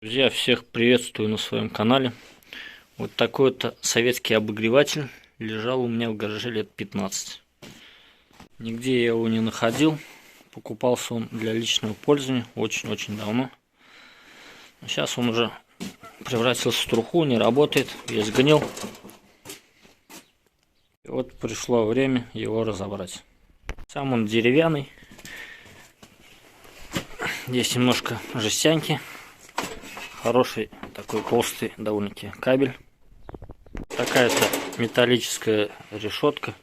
Друзья, всех приветствую на своем канале. Вот такой вот советский обогреватель лежал у меня в гараже лет 15. Нигде я его не находил. Покупался он для личного пользования очень-очень давно. Сейчас он уже превратился в труху, не работает, весь гнил. И вот пришло время его разобрать. Сам он деревянный. Здесь немножко жестянки. Хороший такой толстый довольно-таки кабель. Такая-то металлическая решетка.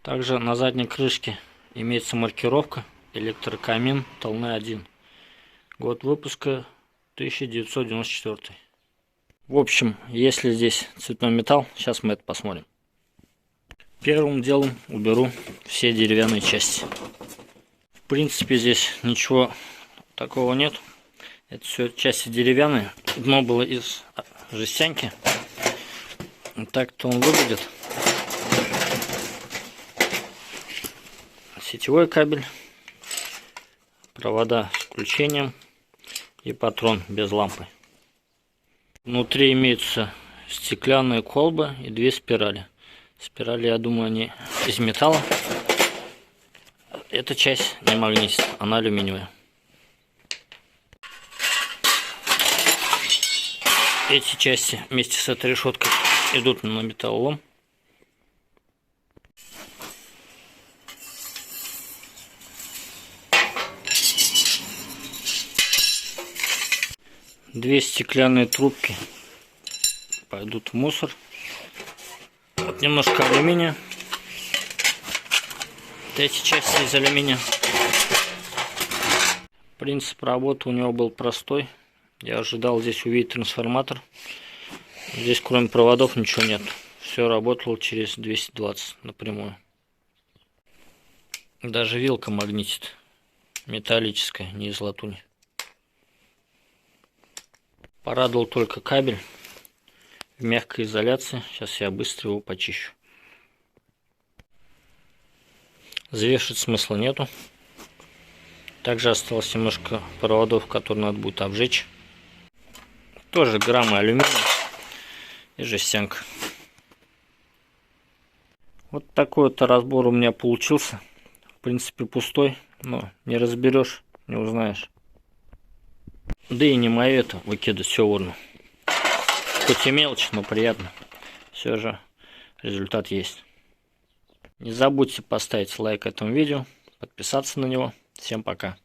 Также на задней крышке имеется маркировка электрокамин Толне-1. Год выпуска 1994. В общем, если здесь цветной металл, сейчас мы это посмотрим. Первым делом уберу все деревянные части. В принципе, здесь ничего такого нет. Это все части деревянные. Дно было из жестянки. Вот так-то он выглядит. Сетевой кабель, провода с включением и патрон без лампы. Внутри имеются стеклянная колба и две спирали. Спирали, я думаю, они из металла. Эта часть не магнитит, она алюминиевая. Эти части вместе с этой решеткой идут на металлолом. Две стеклянные трубки пойдут в мусор. Вот немножко алюминия. Вот эти части из алюминия. Принцип работы у него был простой. Я ожидал здесь увидеть трансформатор. Здесь кроме проводов ничего нет. Все работало через 220 напрямую. Даже вилка магнитит. Металлическая, не из латуни. Порадовал только кабель в мягкой изоляции. Сейчас я быстро его почищу. Взвешивать смысла нету. Также осталось немножко проводов, которые надо будет обжечь. Тоже граммы алюминия и жестянка. Вот такой вот разбор у меня получился. В принципе пустой, но не разберешь, не узнаешь. Да и не мое это выкидывать все в урну. Хоть и мелочь, но приятно. Все же результат есть. Не забудьте поставить лайк этому видео, подписаться на него. Всем пока.